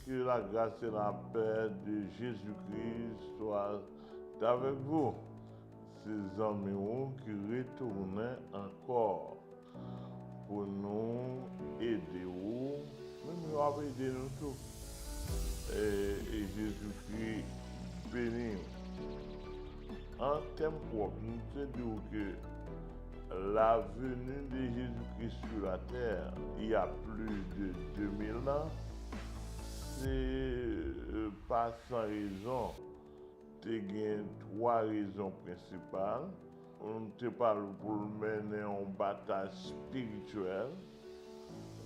que la grâce et la paix de Jésus-Christ soient avec vous. Ces amis qui retournent encore pour nous aider, même nous avons aidé nous tous. Et Jésus-Christ béni. En thème propre, nous te disons que la venue de Jésus-Christ sur la terre, il y a plus de 2000 ans, c'est pas sans raison. Il y a trois raisons principales. On te parle pour mener une bataille spirituelle.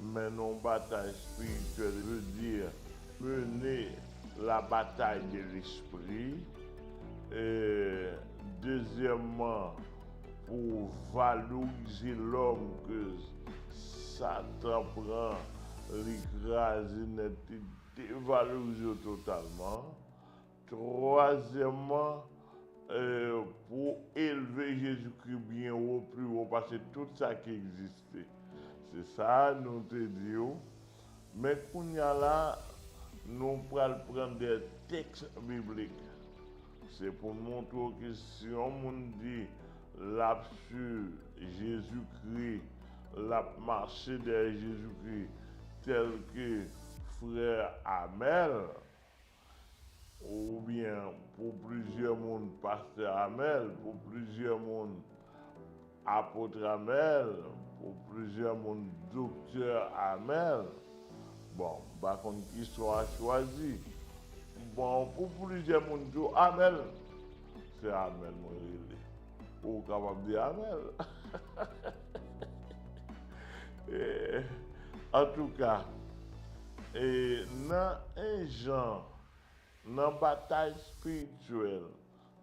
Mener une bataille spirituelle veut dire mener la bataille de l'esprit. Et deuxièmement, pour valoriser l'homme que Satan prend, l'écraser, dévaloriser totalement. Troisièmement, pour élever Jésus-Christ bien haut, plus haut, parce que tout ça qui existait. C'est ça, nous te disons. Mais qu'on y a là, nous allons prendre des textes bibliques. C'est pour montrer que si on dit l'a sur Jésus-Christ, l'a marché derrière Jésus-Christ, tel que frère Amel, ou bien pour plusieurs mondes, pasteur Amel, pour plusieurs mondes, apôtre Amel, pour plusieurs mondes, docteur Amel. Bon, par contre, qui soit choisi. Bon, pour plusieurs mondes, Amel, c'est Amel, mon relais. Ou capable de dire Amel. En tout cas, dans un genre, dans la bataille spirituelle,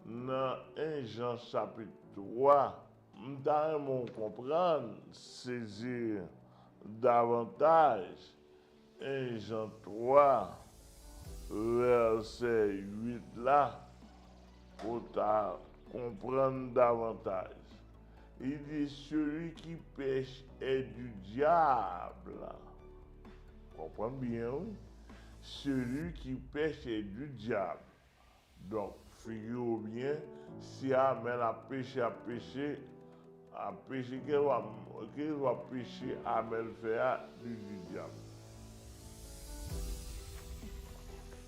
dans 1 Jean chapitre 3, nous devons comprendre, saisir davantage 1 Jean 3, verset 8 là, pour comprendre davantage. Il dit, celui qui pêche est du diable. Comprenez bien, oui? Celui qui pêche est du diable. Donc, figurez-vous bien, si Amel a péché, qu'elle va pécher, Amel fait du diable.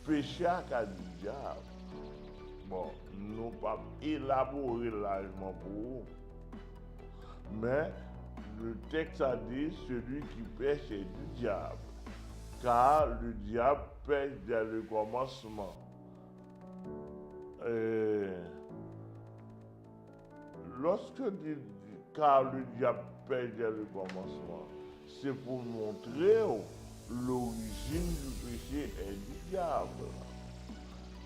Péché à du diable. Bon, nous ne pouvons pas élaborer largement pour vous. Mais le texte a dit celui qui pêche est du diable. Car le diable pêche dès le commencement. Lorsque dit car le diable pêche dès le commencement, c'est pour montrer l'origine du péché est du diable.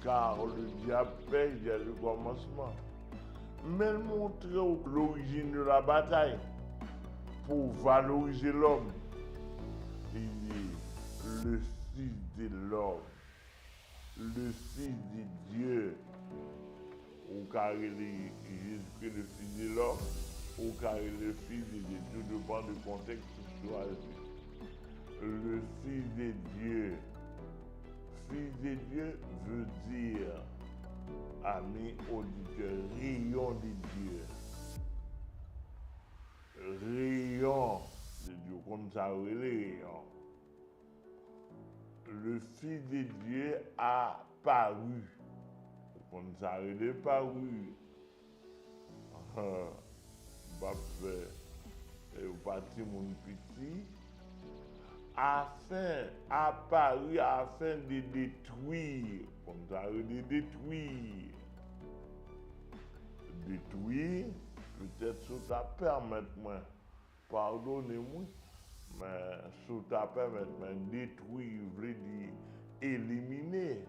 Car le diable pêche dès le commencement. Mais montrer l'origine de la bataille pour valoriser l'homme. Il dit le Fils de l'homme, le Fils de Dieu, ou car il est Jésus-Christ le Fils de l'homme, ou car il est le Fils de Dieu. Tout dépend du contexte choisi. Le Fils de Dieu. Fils de Dieu veut dire, amis auditeurs, rayon de Dieu. Rayon de Dieu, comme ça, les rayons. Le Fils de Dieu a paru. Comme ça, il est paru. Au parti mon petit. Apparu afin de détruire. Comme ça, il est détruire. Détruire, peut-être sous ta permettre moi. Pardonnez-moi. Mais sous ta permettre moi, détruire veut dire éliminer.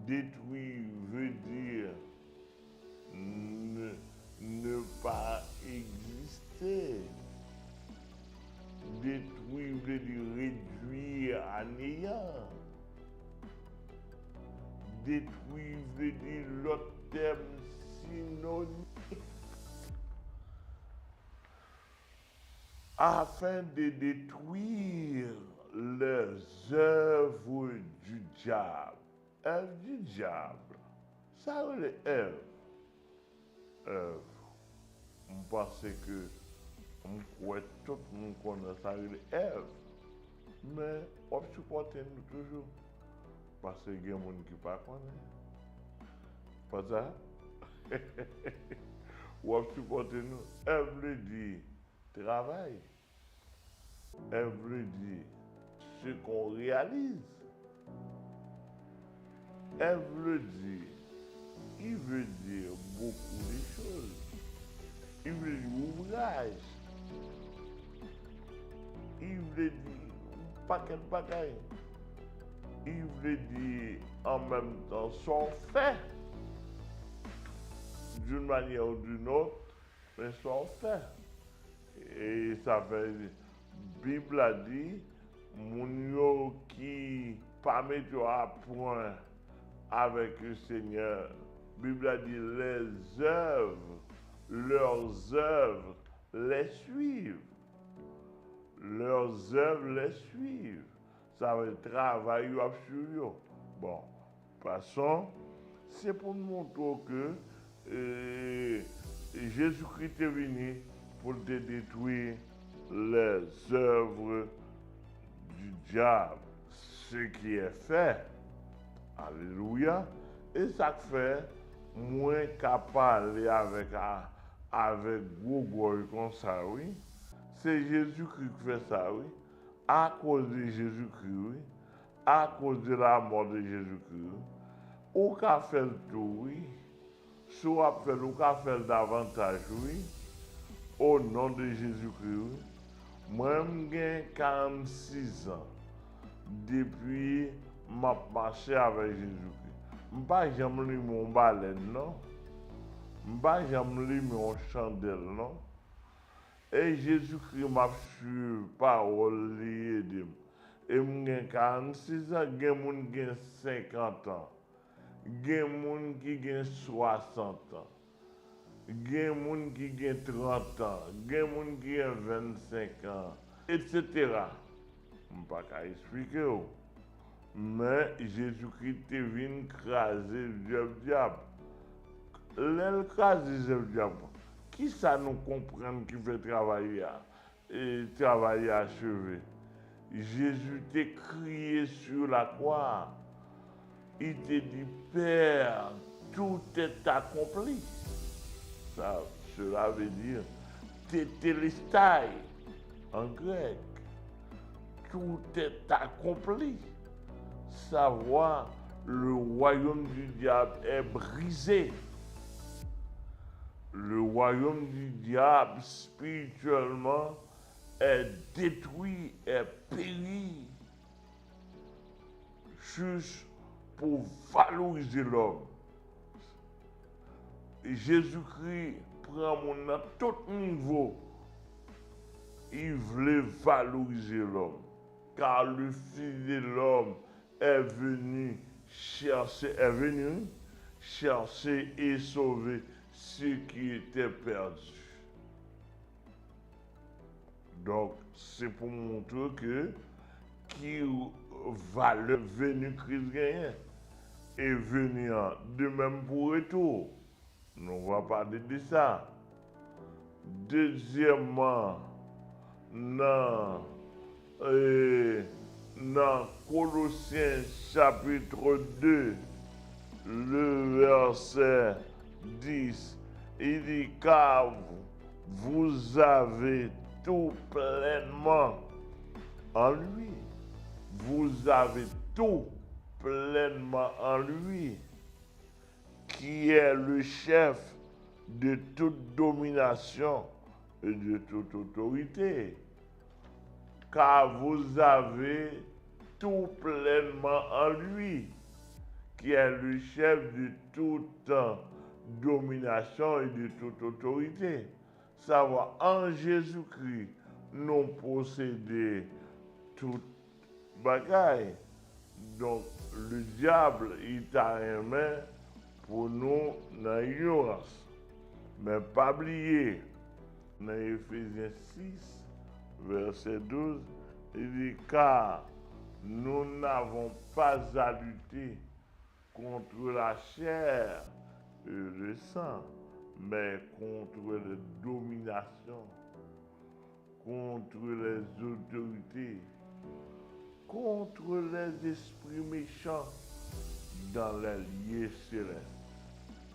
Détruire veut dire ne pas exister. Détruire veut dire réduire à néant. Détruire veut dire l'autre terme synonyme. Afin de détruire les œuvres du diable. Œuvre du diable. Ça, c'est Ève. Ève. On pense que on croit tout le monde connaît ça, c'est Ève. Mais on supporte nous toujours. Parce qu'il y a des gens qui ne connaissent pas. Pas ça? Ou supporte nous. Ève veut dire travail. Ève veut dire ce qu'on réalise. Ève veut dire, il veut dire beaucoup de choses. Il veut dire ouvrage. Il veut dire un paquet de bagailles. Il veut dire en même temps son fait. D'une manière ou d'une autre, mais son fait. Et ça fait, Bible a dit, moun yo qui pas mettre à point avec le Seigneur. Bible a dit leurs œuvres les suivent. Leurs œuvres les suivent. Ça veut dire travail sur eux. Bon, passons. C'est pour nous montrer que Jésus-Christ est venu pour détruire les œuvres du diable. Ce qui est fait. Alléluia. Et ça fait moins capable avec Google comme ça, oui. C'est Jésus-Christ qui fait ça, oui. À cause de Jésus-Christ, oui. À cause de la mort de Jésus-Christ. Ou qu'a fait le tout, oui. Soit fait ou qu'a fait davantage, oui. Au nom de Jésus-Christ, oui. Moi, j'ai 46 ans. Depuis m'a marché avec Jésus-Christ. Je n'ai pas jamais lu mon baleine, non. Je n'ai pas jamais lu mon chandelle, non. Et Jésus-Christ m'a su parole liée. Et j'ai 46 ans, il y a des gens qui ont 50 ans. Il y a des gens qui ont 60 ans. Il y a des gens qui ont 30 ans. Il y a des gens qui ont 25 ans. Etc. Je ne peux pas expliquer. Mais Jésus-Christ est venu craser le diable. L'écraser le diable. Qui ça nous comprend qui fait travailler et travailler achevé? Jésus t'a crié sur la croix. Il t'a dit, Père, tout est accompli. Cela veut dire tétélestai en grec. Tout est accompli. Savoir le royaume du diable est brisé. Le royaume du diable spirituellement est détruit, est péri, juste pour valoriser l'homme. Jésus-Christ prend mon à tout niveau. Il voulait valoriser l'homme, car le Fils de l'homme est venu chercher et sauver ceux qui étaient perdus. Donc, c'est pour montrer que qui valeur venu Christ gagné est venu de même pour retour. Nous ne va pas de ça. Deuxièmement, dans Colossiens chapitre 2, le verset 10, il dit car vous avez tout pleinement en lui. Vous avez tout pleinement en lui, qui est le chef de toute domination et de toute autorité. Car vous avez tout pleinement en lui, qui est le chef de toute domination et de toute autorité. Savoir en Jésus-Christ, nous posséder toute bagaille. Donc, le diable, il t'a aimé pour nous dans l'ignorance. Mais pas oublier, dans Ephésiens 6, verset 12 Il dit, car nous n'avons pas à lutter contre la chair et le sang, mais contre les dominations, contre les autorités, contre les esprits méchants dans les lieux célestes.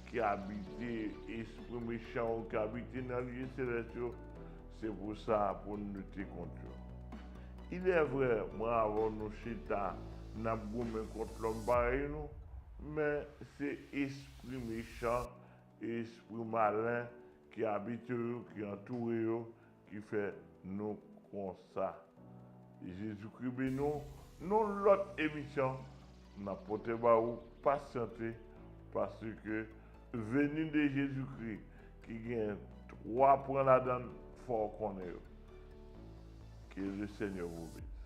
Qui habitent, esprit méchant qui habitent dans les lieux célestes, c'est pour ça pour nous lutter contre eux. Il est vrai, moi avant nous chita, n'a goumé contre l'homme pareil nous, mais c'est esprit méchant, esprit malin qui habite eux, qui entoure eux, qui fait nous comme ça. Jésus-Christ, nous, l'autre émission, n'a porté ou patienter parce que venu de Jésus-Christ qui gagne 3 points là-dedans, faut qu'on ait. Que le Seigneur vous bénisse.